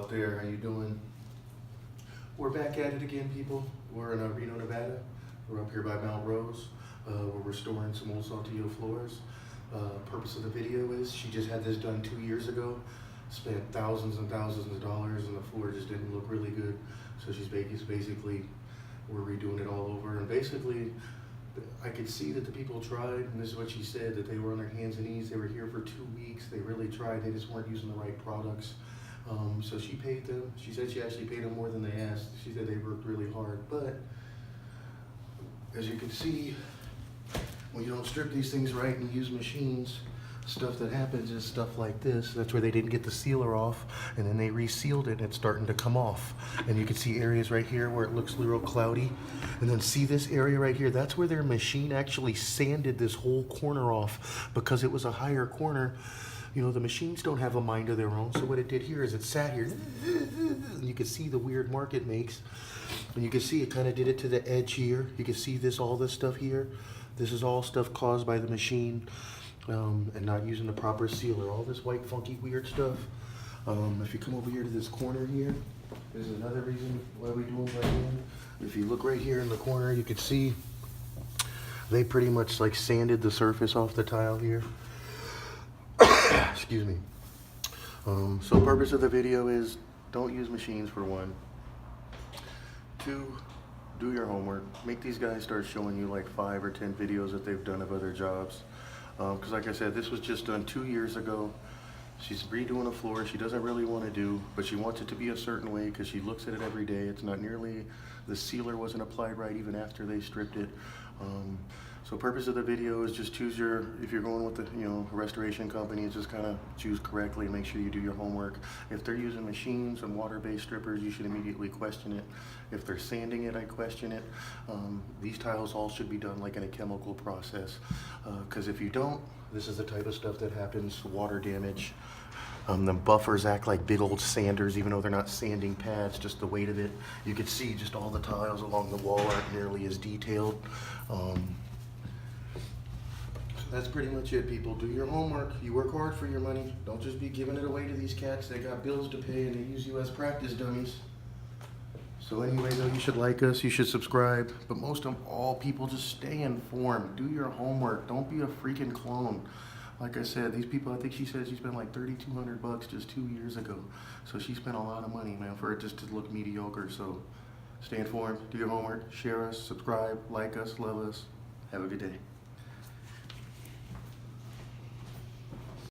out there? How you doing? We're back at it again, people. We're in Reno, Nevada. We're up here by Mount Rose. We're restoring some old saltillo floors. Purpose of the video is she just had this done 2 years ago. Spent thousands and thousands of dollars, and the floor just didn't look really good. So she's basically, we're redoing it all over. And basically, I could see that the people tried, and this is what she said, that they were on their hands and knees. They were here for 2 weeks. They really tried. They just weren't using the right products. So she paid them. She said she actually paid them more than they asked. She said they worked really hard. But as you can see, when you don't strip these things right and use machines, stuff that happens is stuff like this. That's where they didn't get the sealer off, and then they resealed it and it's starting to come off. And you can see areas right here where it looks real cloudy. And then see this area right here, that's where their machine actually sanded this whole corner off because it was a higher corner. You know, the machines don't have a mind of their own, so what it did here is it sat here, and you can see the weird mark it makes. And you can see it kind of did it to the edge here. You can see this, all this stuff here. This is all stuff caused by the machine. And not using the proper sealer, all this white funky weird stuff. If you come over here to this corner here, there's another reason why we do them right here. If you look right here in the corner, you can see they pretty much like sanded the surface off the tile here. Excuse me. So purpose of the video is don't use machines for one. 2, do your homework. Make these guys start showing you like 5 or 10 videos that they've done of other jobs. Because like I said, this was just done 2 years ago. She's redoing a floor she doesn't really want to do, but she wants it to be a certain way because she looks at it every day. It's not nearly, the sealer wasn't applied right even after they stripped it. So purpose of the video is just choose your, if you're going with the, you know, restoration company, just kind of choose correctly, make sure you do your homework. If they're using machines and water-based strippers, you should immediately question it. If they're sanding it, I question it. These tiles all should be done like in a chemical process. Because if you don't, this is the type of stuff that happens, water damage. The buffers act like big old sanders, even though they're not sanding pads, just the weight of it. You can see just all the tiles along the wall aren't nearly as detailed. That's pretty much it, people. Do your homework. You work hard for your money. Don't just be giving it away to these cats. They got bills to pay and they use you as practice dummies. So anyway, though, you should like us. You should subscribe. But most of all, people, just stay informed. Do your homework. Don't be a freaking clone. Like I said, these people, I think she said she spent like $3,200 just 2 years ago. So she spent a lot of money, man, for it just to look mediocre. So stay informed. Do your homework. Share us. Subscribe. Like us. Love us. Have a good day.